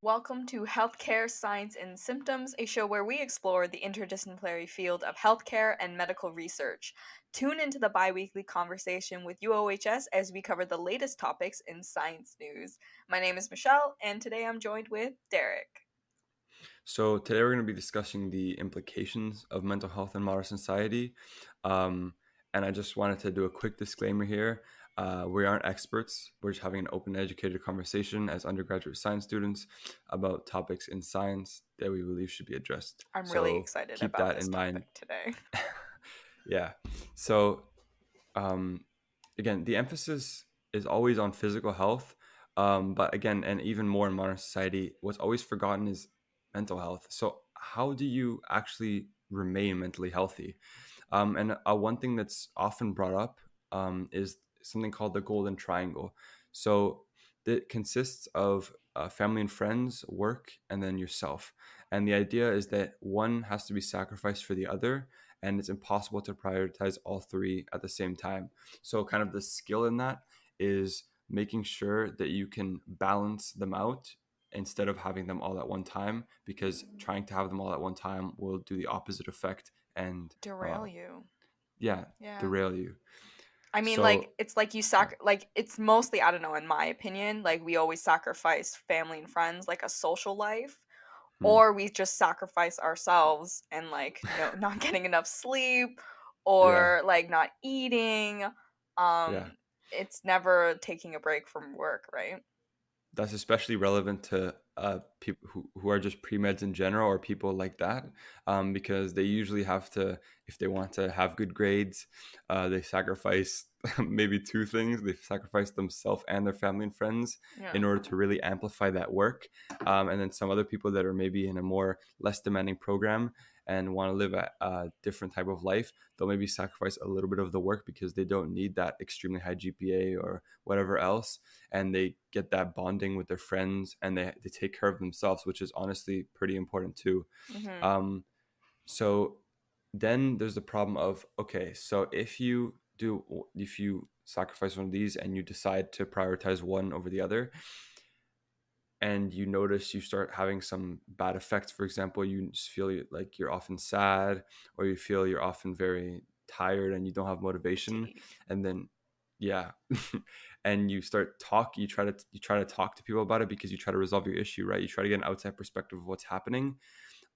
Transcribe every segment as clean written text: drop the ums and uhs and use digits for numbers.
Welcome to Healthcare Science and Symptoms, a show where we explore the interdisciplinary field of healthcare and medical research. Tune into the bi weekly conversation with UOHS as we cover the latest topics in science news. My name is Michelle, and today I'm joined with Derek. So today we're going to be discussing the implications of mental health in modern society. Um, and I just wanted to do a quick disclaimer here. We aren't experts. We're just having an open, educated conversation as undergraduate science students about topics in science that we believe should be addressed. I'm really So excited keep about that this in mind. topic today. Yeah. So um, again, the emphasis is always on physical health. But again, and even more in modern society, what's always forgotten is mental health. So, how do you actually remain mentally healthy? And one thing that's often brought up is something called the Golden Triangle. So, it consists of family and friends, work, and then yourself. And the idea is that one has to be sacrificed for the other, and it's impossible to prioritize all three at the same time. So, kind of the skill in that is making sure that you can balance them out instead of having them all at one time, because trying to have them all at one time will do the opposite effect and, Derail you. yeah, Yeah. derail you. I mean, like, So, it's like you yeah. like, it's mostly, I don't know, in my opinion, like, we always sacrifice family and friends, like a social life, Hmm. or we just sacrifice ourselves and like no not getting enough sleep Yeah. or like not eating. Yeah. It's never taking a break from work, right? That's especially relevant to people who are just pre-meds in general, or people like that, because they usually have to, if they want to have good grades, they sacrifice maybe two things. They sacrifice themselves and their family and friends Yeah. in order to really amplify that work. And then some other people that are maybe in a more less demanding program and want to live a different type of life, they'll maybe sacrifice a little bit of the work because they don't need that extremely high GPA or whatever else, and they get that bonding with their friends, and they take care of themselves, which is honestly pretty important too. Hmm. Um, so then there's the problem of, okay, so if you sacrifice one of these and you decide to prioritize one over the other, and you notice you start having some bad effects. For example, you just feel like you're often sad, or you feel you're often very tired and you don't have motivation. Fatigue. And then, yeah. And you try to talk to people about it because you try to resolve your issue, right? You try to get an outside perspective of what's happening.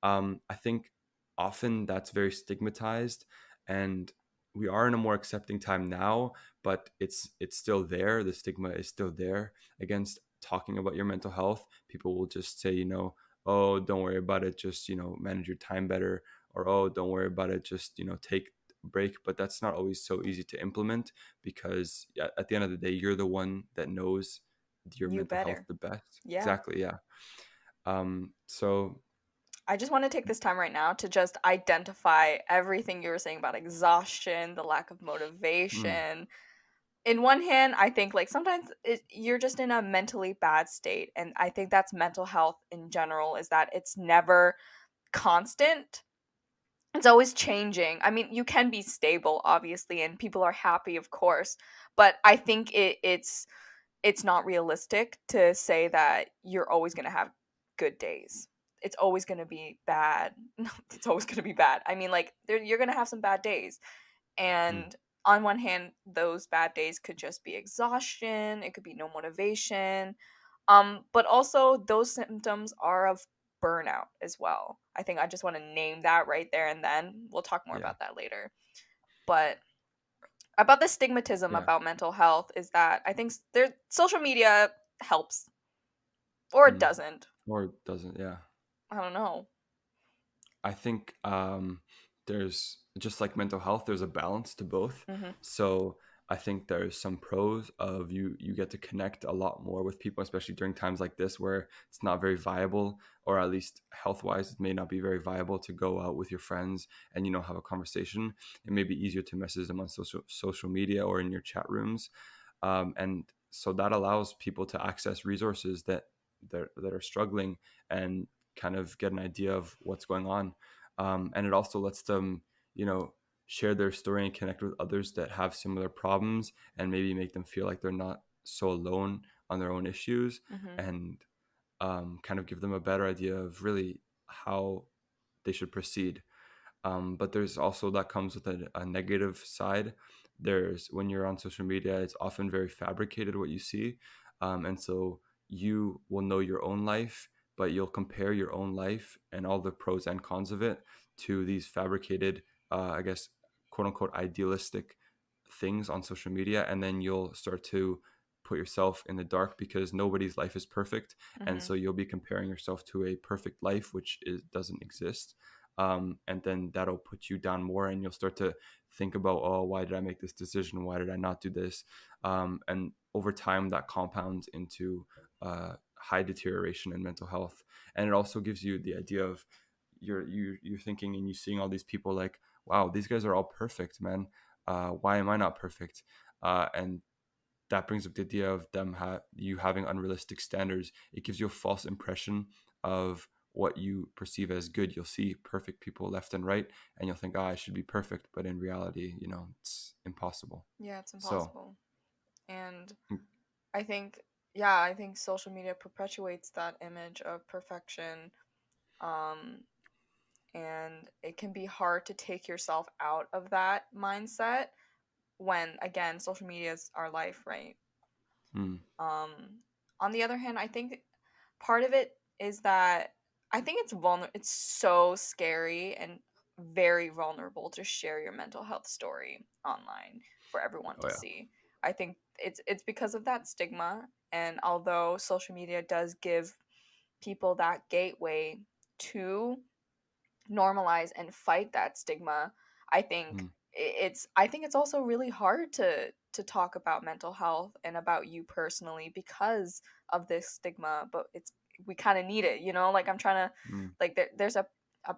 I think often that's very stigmatized, and we are in a more accepting time now, but it's still there. The stigma is still there against talking about your mental health. People will just say, oh, don't worry about it, just manage your time better, or oh, don't worry about it, just take a break. But that's not always so easy to implement, because at the end of the day, you're the one that knows your You mental health better. the best. Yeah. Exactly, yeah. So I just want to take this time right now to just identify everything you were saying about exhaustion, the lack of mm, motivation. In one hand, I think like sometimes you're just in a mentally bad state, and I think that's mental health in general, is that it's never constant. It's always changing. I mean, you can be stable, obviously, and people are happy, of course, but I think it's not realistic to say that you're always gonna have good days. It's always gonna be bad. It's always gonna be bad. I mean, like you're gonna have some bad days, mm, and on one hand, those bad days could just be exhaustion. It could be no motivation. But also those symptoms are of burnout as well. I think I just want to name that right there and then. We'll talk more yeah, about that later. But about the stigmatism yeah. about mental health is that I think there social media helps or it Mm. doesn't. Or it doesn't, yeah. I don't know. I think there's, just like mental health, there's a balance to both. Mhm. So I think there's some pros of you get to connect a lot more with people, especially during times like this where it's not very viable, or at least health wise, it may not be very viable to go out with your friends and have a conversation. It may be easier to message them on social media or in your chat rooms, and so that allows people to access resources that are struggling, and kind of get an idea of what's going on. And it also lets them, you know, share their story and connect with others that have similar problems, and maybe make them feel like they're not so alone on their own issues. Mhm. And kind of give them a better idea of really how they should proceed. But there's also that comes with a negative side. There's when you're on social media, it's often very fabricated what you see, and so you will know your own life, but you'll compare your own life and all the pros and cons of it to these fabricated, I guess, quote unquote, idealistic things on social media, and then you'll start to put yourself in the dark because nobody's life is perfect, and Mm-hmm. so you'll be comparing yourself to a perfect life which doesn't exist. And then that'll put you down more, and you'll start to think about, oh, why did I make this decision, why did I not do this? And over time that compounds into high deterioration in mental health. And it also gives you the idea of you're thinking and you seeing all these people like, wow, these guys are all perfect, man. Why am I not perfect? And that brings up the idea of you having unrealistic standards. It gives you a false impression of what you perceive as good. You'll see perfect people left and right, and you'll think, "Oh, I should be perfect," but in reality, it's impossible. Yeah, it's So, impossible. And mm, I think, yeah, I think social media perpetuates that image of perfection. Um, and it can be hard to take yourself out of that mindset when, again, social media is our life, right? mm, Um, on the other hand, I think part of it is that I think it's so scary and very vulnerable to share your mental health story online for everyone oh to yeah, see. I think it's because of that stigma, and although social media does give people that gateway to normalize and fight that stigma, I think mm, I think it's also really hard to talk about mental health and about you personally because of this stigma, but it's we kind of need it, like I'm trying to mm, like there's a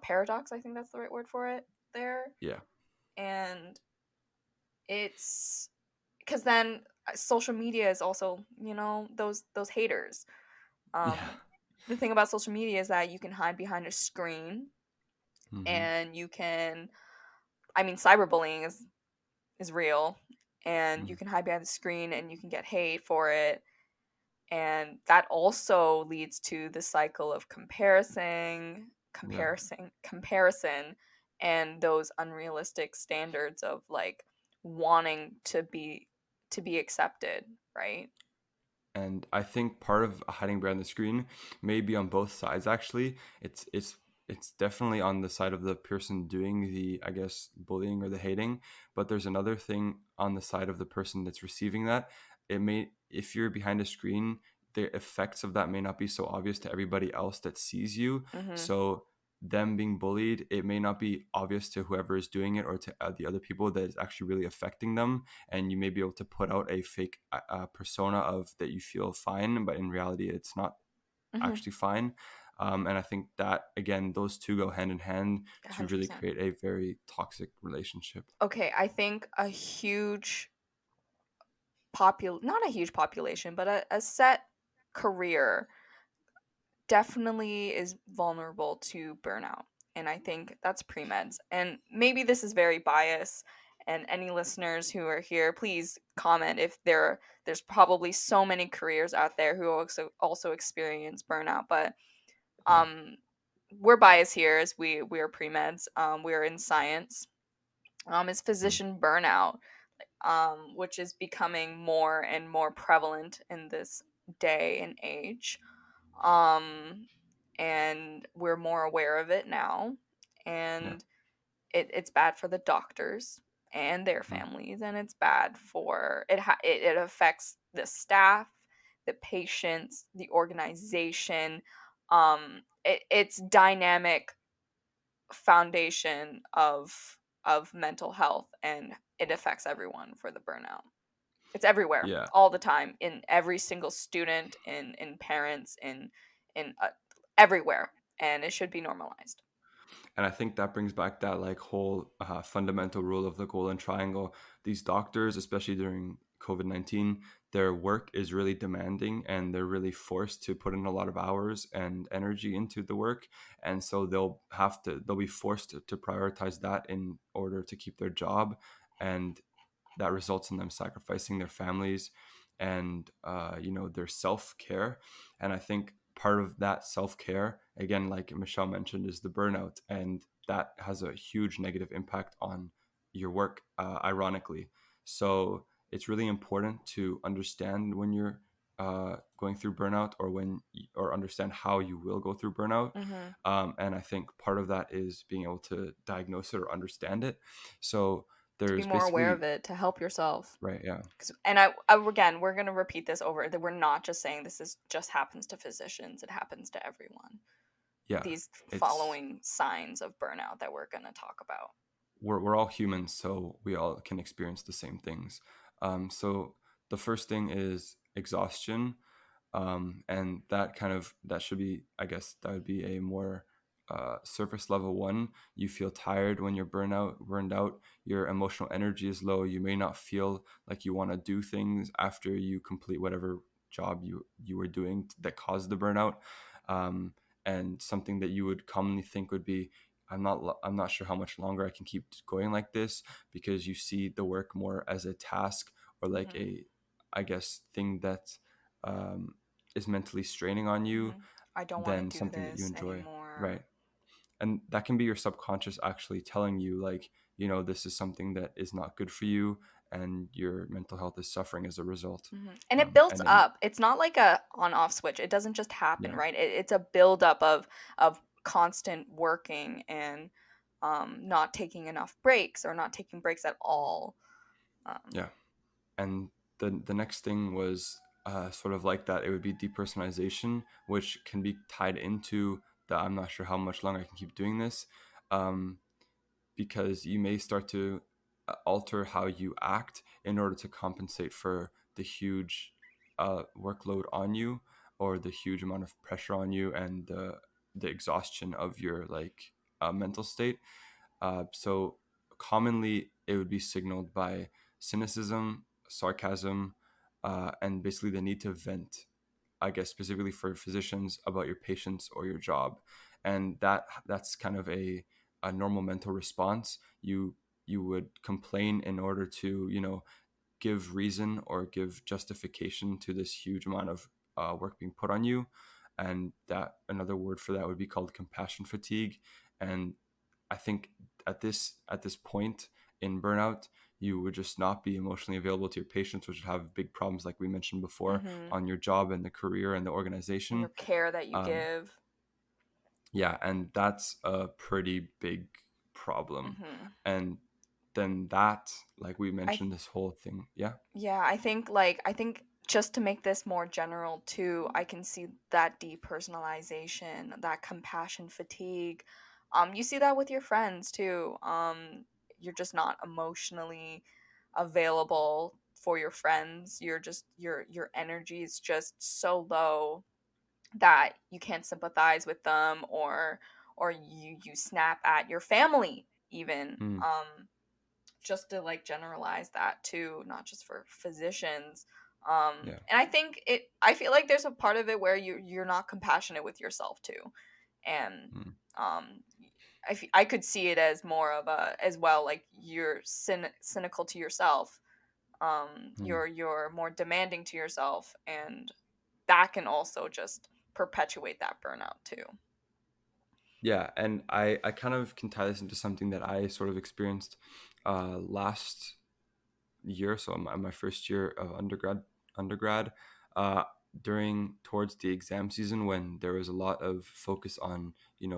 paradox, I think that's the right word for it there. yeah, And it's because then social media is also, those haters. yeah, The thing about social media is that you can hide behind a screen, hmm, and you can, I mean, cyberbullying is real, and you mm, can hide behind the screen and you can get hate for it, and that also leads to the cycle of yeah. comparison, and those unrealistic standards of like wanting to be accepted, right? And I think part of hiding behind the screen may be on both sides. Actually, it's definitely on the side of the person doing the, I guess, bullying or the hating. But there's another thing on the side of the person that's receiving that. It may, if you're behind a screen, the effects of that may not be so obvious to everybody else that sees you. Mhm. So them being bullied, it may not be obvious to whoever is doing it or to the other people that is actually really affecting them, and you may be able to put out a fake persona of that you feel fine, but in reality it's not Mhm. actually fine. And I think that again those two go hand in hand to really 100%. create a very toxic relationship. Okay, I think a huge not a huge population, but a set career definitely is vulnerable to burnout. And I think that's pre-meds. And maybe this is very biased, and any listeners who are here, please comment if there's probably so many careers out there who also experience burnout, but Yeah. um we're biased here as we are pre-meds. We're in science. Is Mm. physician burnout, which is becoming more and more prevalent in this day and age. Um, and we're more aware of it now. Yeah. And it's bad for the doctors and their Mm. families, and it's bad for it affects the staff, the patients, the organization. It's dynamic foundation of mental health, and it affects everyone for the burnout. It's everywhere, Yeah. all the time, in every single student, in parents, in everywhere, and it should be normalized. And I think that brings back that like whole fundamental rule of the golden triangle. These doctors, especially during COVID-19, their work is really demanding and they're really forced to put in a lot of hours and energy into the work. And so they'll be forced to prioritize that in order to keep their job. And that results in them sacrificing their families and their self-care. And I think part of that self-care, again, like Michelle mentioned, is the burnout, and that has a huge negative impact on your work, ironically. So it's really important to understand when you're going through burnout, or or understand how you will go through burnout. Mm-hmm. And I think part of that is being able to diagnose it or understand it. So To be there's more aware basically, of it, to help yourself. right, yeah, And again, we're going to repeat this over, that we're not just saying this is just happens to physicians, it happens to everyone. yeah, These it's following signs of burnout that we're going to talk about. we're all humans, so we all can experience the same things. So the first thing is exhaustion, and that should be, I guess, that would be a more surface level one. You feel tired when you're burned out. Your emotional energy is low. You may not feel like you want to do things after you complete whatever job you were doing that caused the burnout. Um, and something that you would commonly think would be, I'm not sure how much longer I can keep going like this, because you see the work more as a task, or like Mm-hmm. a, I guess, thing that um, is mentally straining on you Mm-hmm. I don't want than to do something that you this enjoy. anymore. Right. And that can be your subconscious actually telling you, like, this is something that is not good for you, and your mental health is suffering as a result. Mm-hmm. And it builds And then, up. It's not like a on-off switch. It doesn't just happen, yeah, right? It's a buildup of constant working and not taking enough breaks, or not taking breaks at all. Um, yeah. And the next thing was sort of like that. It would be depersonalization, which can be tied into the, I'm not sure how much longer I can keep doing this. Um, because you may start to alter how you act in order to compensate for the huge workload on you, or the huge amount of pressure on you, and the exhaustion of your like mental state. So commonly it would be signaled by cynicism, sarcasm, and basically the need to vent, I guess, specifically for physicians, about your patients or your job. And that's kind of a normal mental response. You would complain in order to, give reason or give justification to this huge amount of work being put on you. And that, another word for that would be called compassion fatigue. And I think at this point in burnout, you would just not be emotionally available to your patients, which would have big problems, like we mentioned before, mm-hmm. on your job and the career and the And your organization. care that you Um, give. yeah, and that's a pretty big problem. Mm-hmm. And then that, like we I mentioned, this whole thing, yeah, Yeah, I think just to make this more general too, I can see that depersonalization, that compassion fatigue. You see that with your friends too. You're just not emotionally available for your friends. You're just your energy is just so low that you can't sympathize with them, or you snap at your family even. mm, Just to like generalize that too, not just for physicians. yeah, And I feel like there's a part of it where you're not compassionate with yourself too. And mm, um I could see it as more of a, as well, like you're cynical to yourself. mm. You're more demanding to yourself, and that can also just perpetuate that burnout too. Yeah, and I kind of can tie this into something that I sort of experienced last year. So my first year of undergrad, uh, during towards the exam season, when there was a lot of focus on,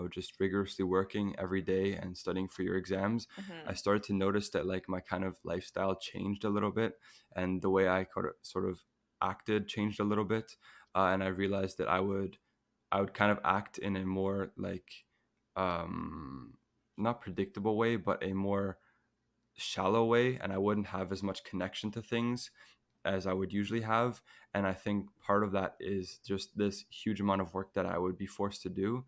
just rigorously working every day and studying for your exams, I Hmm. started to notice that, like, my kind of lifestyle changed a little bit, and the way I sort of acted changed a little bit. And I realized that I would kind of act in a more like, um, not predictable way, but a more shallow way, and I wouldn't have as much connection to things as I would usually have. And I think part of that is just this huge amount of work that I would be forced to do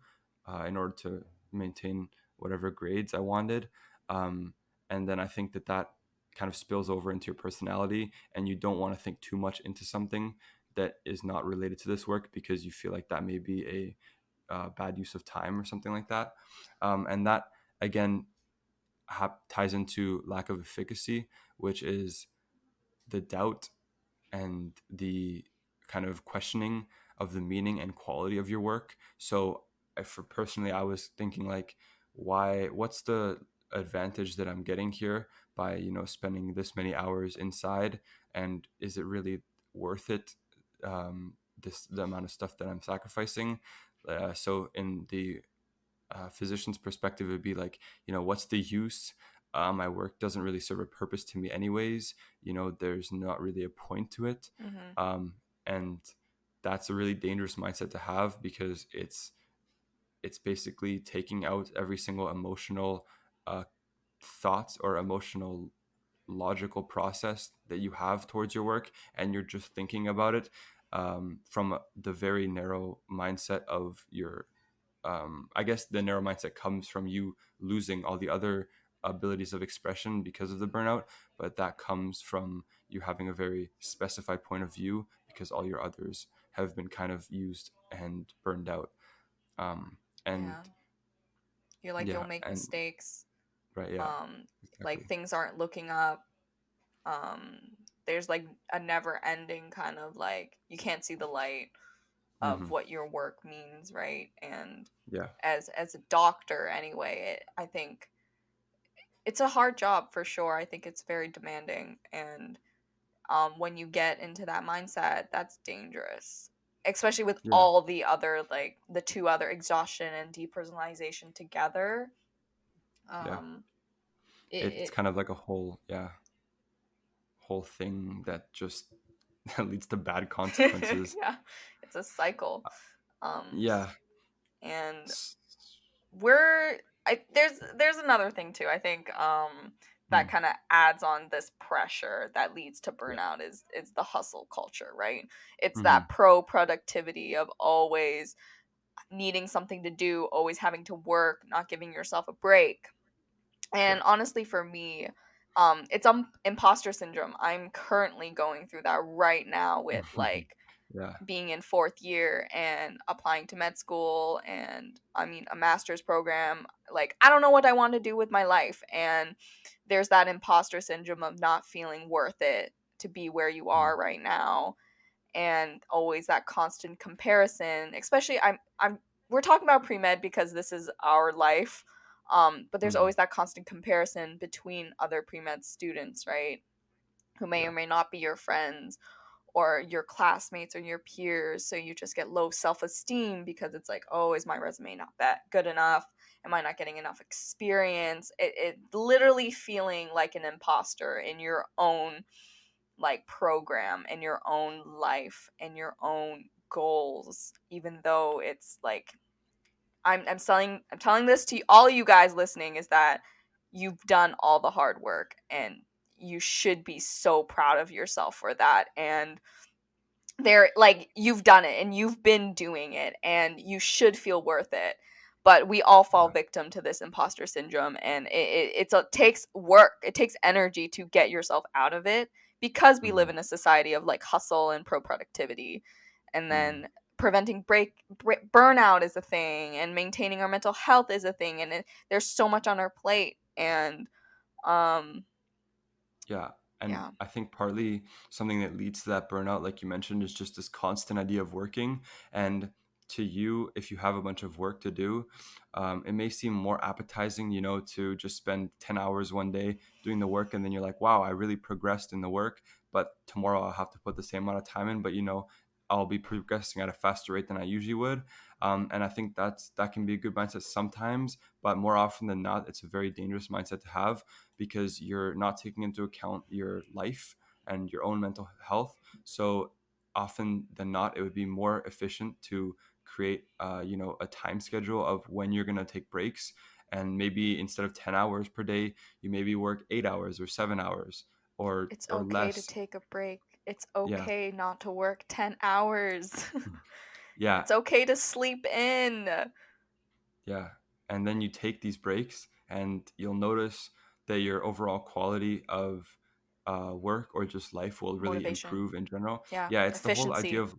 in order to maintain whatever grades I wanted. Um, and then I think that kind of spills over into your personality, and you don't want to think too much into something that is not related to this work, because you feel like that may be a bad use of time or something like that. And that, again, ties into lack of efficacy, which is the doubt and the kind of questioning of the meaning and quality of your work. So for personally, I was thinking like, what's the advantage that I'm getting here by, spending this many hours inside, and is it really worth it? The amount of stuff that I'm sacrificing. So in the physician's perspective, it would be like, what's the use? My work doesn't really serve a purpose to me anyways. There's not really a point to it. Mm-hmm. And that's a really dangerous mindset to have, because it's basically taking out every single emotional uh, thoughts or emotional logical process that you have towards your work, and you're just thinking about it from the very narrow mindset of your I guess the narrow mindset comes from you losing all the other abilities of expression because of the burnout, but that comes from you having a very specified point of view because all your others have been kind of used and burned out. Um, and Yeah. You're like, you'll yeah, make and mistakes. right, yeah, Um, like exactly. things aren't looking up. Um, there's like a never ending kind of like, you can't see the light of Hmm. what your work means, right? And Yeah, as a doctor anyway, I think it's a hard job for sure. I think it's very demanding, and when you get into that mindset, that's dangerous, especially with yeah, all the other, like the two other, exhaustion and depersonalization together. yeah. um It's it kind of like a whole thing that just that leads to bad consequences. yeah, it's a cycle. um Yeah. and S- we're there's another thing too, I think, that mm, kind of adds on this pressure that leads to yeah. burnout, is the hustle culture, right? It's Hmm. that pro productivity of always needing something to do, always having to work, not giving yourself a break. And Correct. honestly, for me, it's imposter syndrome. I'm currently going through that right now with like Yeah. being in fourth year and applying to med school, and I mean a master's program. Like, I don't know what I want to do with my life, and there's that imposter syndrome of not feeling worth it to be where you Mm, are right now, and always that constant comparison. Especially, I'm we're talking about pre-med because this is our life. But there's mm, always that constant comparison between other pre-med students, right? Who may or yeah. may not be your friends or your classmates or your peers. So you just get low self esteem because it's like, oh, is my resume not that good enough? Am I not getting enough experience? It literally feeling like an imposter in your own like program, in your own life, and your own goals, even though it's like, I'm telling this to all you guys listening, is that you've done all the hard work, and you should be so proud of yourself for that. And there, like, you've done it and you've been doing it, and you should feel worth it. But we all fall Yeah. victim to this imposter syndrome, and takes work, it takes energy to get yourself out of it, because we live Hmm. in a society of like hustle and pro productivity. And Mm, then preventing burnout is a thing, and maintaining our mental health is a thing, and there's so much on our plate. And um yeah. And yeah. I think partly something that leads to that burnout, like you mentioned, is just this constant idea of working. And to you, if you have a bunch of work to do, it may seem more appetizing, to just spend 10 hours one day doing the work. And then you're like, wow, I really progressed in the work. But tomorrow I'll have to put the same amount of time in. But, I'll be progressing at a faster rate than I usually would. And I think that can be a good mindset sometimes. But more often than not, it's a very dangerous mindset to have, because you're not taking into account your life and your own mental health. So often than not, it would be more efficient to create, a time schedule of when you're going to take breaks. And maybe instead of 10 hours per day, you maybe work 8 hours or 7 hours or It's or okay to less. take a break. It's Yeah. okay not to work 10 hours. Yeah. It's okay to sleep in. Yeah. And then you take these breaks, and you'll notice that your overall quality of work or just life will really Motivation. improve in general. Yeah. Yeah, it's the whole idea Efficiency. of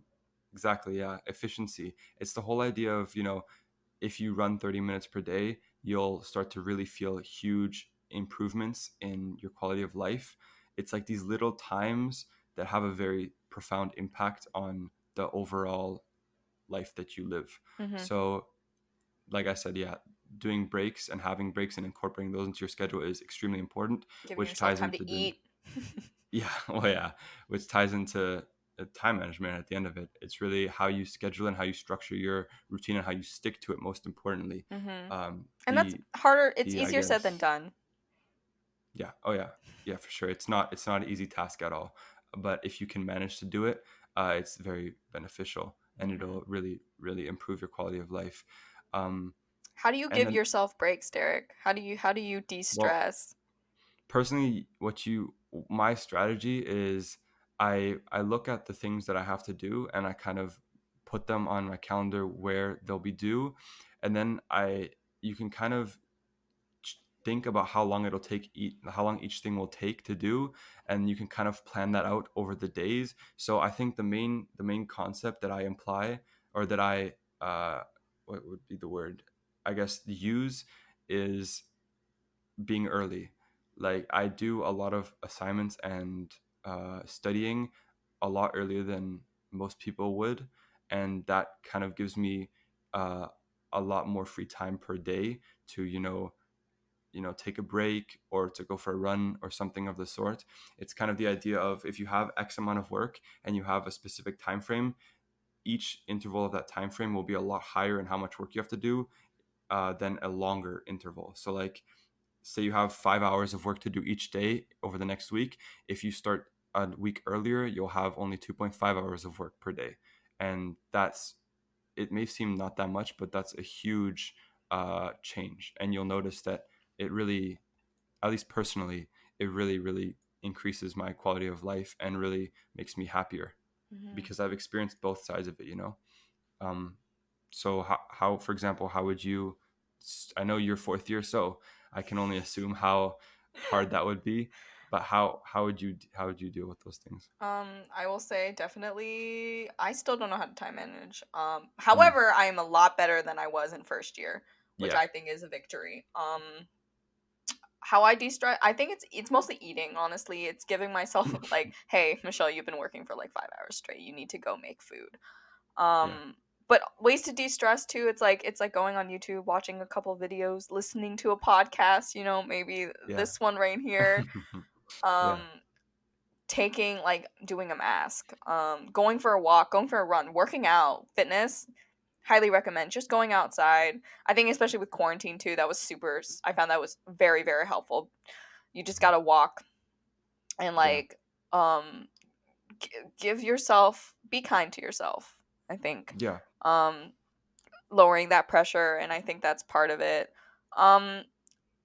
exactly, yeah, efficiency. It's the whole idea of, if you run 30 minutes per day, you'll start to really feel huge improvements in your quality of life. It's like these little times that have a very profound impact on the overall. life that you live. Mhm. So like I said, yeah, doing breaks and having breaks and incorporating those into your schedule is extremely important, Giving which yourself ties time to into doing, eat. yeah, well, yeah, which ties into time management at the end of it. It's really how you schedule and how you structure your routine and how you stick to it, most importantly. Mhm. Um, And that's the, harder. It's the, I easier said than guess, done. yeah, oh yeah, yeah, for sure. It's not an easy task at all. But if you can manage to do it, it's very beneficial and Mhm. it'll really, really improve your quality of life. Um, How do you and give then, yourself breaks, Derek? How do you well, de-stress? personally, my strategy is I look at the things that I have to do and I kind of put them on my calendar where they'll be due, and then I you can kind of think about how long each thing will take to do, and you can kind of plan that out over the days. So I think the main concept that I imply, or that I what would be the word, I guess, use, is being early. Like, I do a lot of assignments and studying a lot earlier than most people would, and that kind of gives me uh, a lot more free time per day to take a break or to go for a run or something of the sort. It's kind of the idea of, if you have X amount of work and you have a specific time frame, each interval of that time frame will be a lot higher in how much work you have to do than a longer interval. So, like, say you have 5 hours of work to do each day over the next week. If you start a week earlier, you'll have only 2.5 hours of work per day. And it may seem not that much, but that's a huge change. And you'll notice that it really, at least personally, it really, really increases my quality of life and really makes me happier, Mhm. because I've experienced both sides of it. Um, so for example, how would you, I know you're fourth year, so I can only assume how hard that would be, but how would you deal with those things? I will say definitely I still don't know how to time manage. Mm, However, I am a lot better than I was in first year, which yeah. I think is a victory. How I de-stress, I think it's mostly eating, honestly. It's giving myself like, hey, Michelle, you've been working for like 5 hours straight. You need to go make food. Yeah. But ways to de-stress too, it's like going on YouTube, watching a couple videos, listening to a podcast, maybe Yeah. this one right here. Um Yeah. taking like doing a mask, going for a walk, going for a run, working out, fitness, highly recommend just going outside. I think especially with quarantine too, that was super, I found that was very, very helpful. You just got to walk and Yeah. like um give yourself, be kind to yourself, I think. Yeah. um Lowering that pressure, and I think that's part of it. um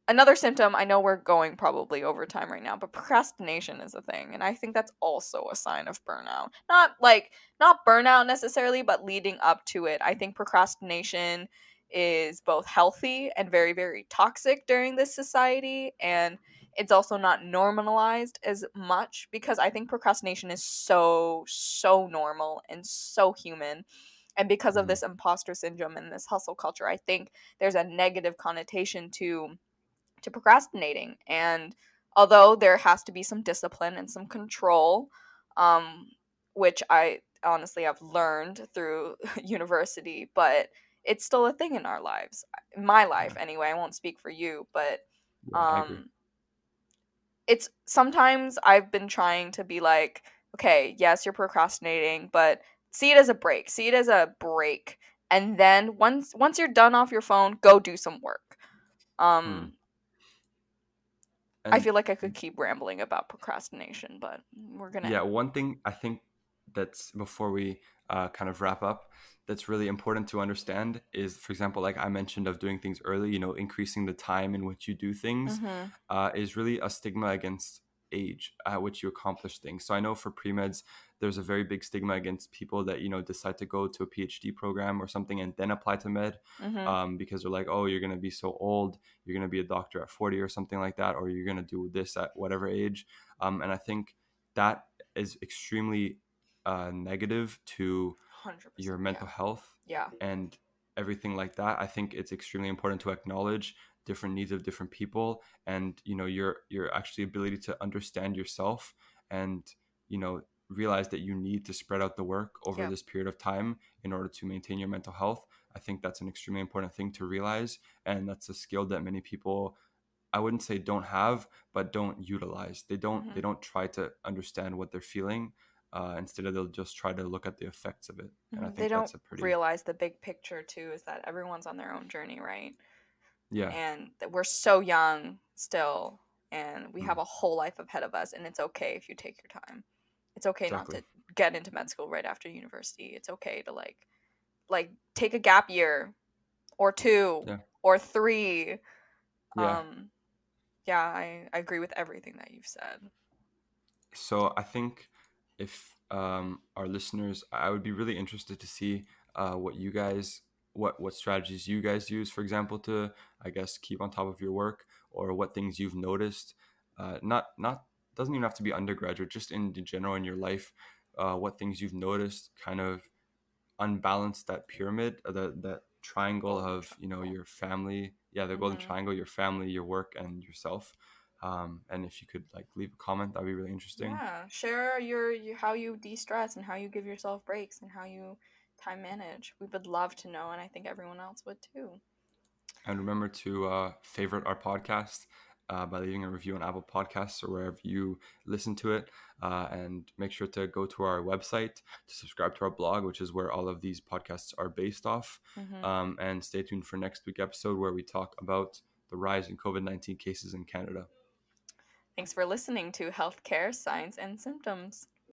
Another symptom, I know we're going probably over time right now, but procrastination is a thing, and I think that's also a sign of burnout. Not burnout necessarily, but leading up to it. I think procrastination is both healthy and very, very toxic during this society, and it's also not normalized as much, because I think procrastination is so, so normal and so human. And because of Mhm. this imposter syndrome and this hustle culture, I think there's a negative connotation to procrastinating. And although there has to be some discipline and some control, um, which I honestly have learned through university, but it's still a thing in our lives. In my life, Yeah. anyway. I won't speak for you, but Yeah, I agree. um, it's sometimes I've been trying to be like, okay, yes, you're procrastinating, but see it as a break. See it as a break. And then once you're done off your phone, go do some work. Hmm. Um, I And feel like I could keep rambling about procrastination, but we're yeah, gonna. one thing I think, that's before we kind of wrap up, that's really important to understand is, for example, like I mentioned, of doing things early, increasing the time in which you do things, Mhm. is really a stigma against age at which you accomplish things. So I know for pre-meds, there's a very big stigma against people that, decide to go to a PhD program or something and then apply to med, Mhm. because they're like, oh, you're going to be so old, you're going to be a doctor at 40 or something like that, or you're going to do this at whatever age. And I think that is extremely negative to your 100%. Yeah. mental health Yeah. and everything like that. I think it's extremely important to acknowledge different needs of different people, and your actually ability to understand yourself, and you know realize that you need to spread out the work over Yeah. this period of time in order to maintain your mental health. I think that's an extremely important thing to realize, and that's a skill that many people, I wouldn't say don't have, but don't utilize. They Hmm. don't try to understand what they're feeling. Instead of, they'll just try to look at the effects of it, and I They think don't that's a pretty, realize the big picture too, is that everyone's on their own journey, right? yeah. And that we're so young still, and we have Mm, a whole life ahead of us, and it's okay if you take your time. It's okay not exactly. to get into med school right after university. It's okay to like take a gap year or two Yeah. or three. Yeah. Um yeah, I agree with everything that you've said. So I think if our listeners, I would be really interested to see what you guys, what strategies you guys use, for example, to, I guess, keep on top of your work, or what things you've noticed. Not doesn't even have to be undergraduate, just in general in your life. What things you've noticed kind of unbalance that pyramid, that triangle Golden of, triangle. your family, yeah, the golden Hmm. triangle, your family, your work, and yourself. And if you could like leave a comment, that'd be really interesting. Yeah, share your how you de-stress and how you give yourself breaks and how you time manage. We would love to know, and I think everyone else would too. And remember to favorite our podcast by leaving a review on Apple Podcasts or wherever you listen to it. And make sure to go to our website to subscribe to our blog, which is where all of these podcasts are based off. Hmm. And stay tuned for next week's episode, where we talk about the rise in COVID-19 cases in Canada. Thanks for listening to Healthcare, Science, and Symptoms.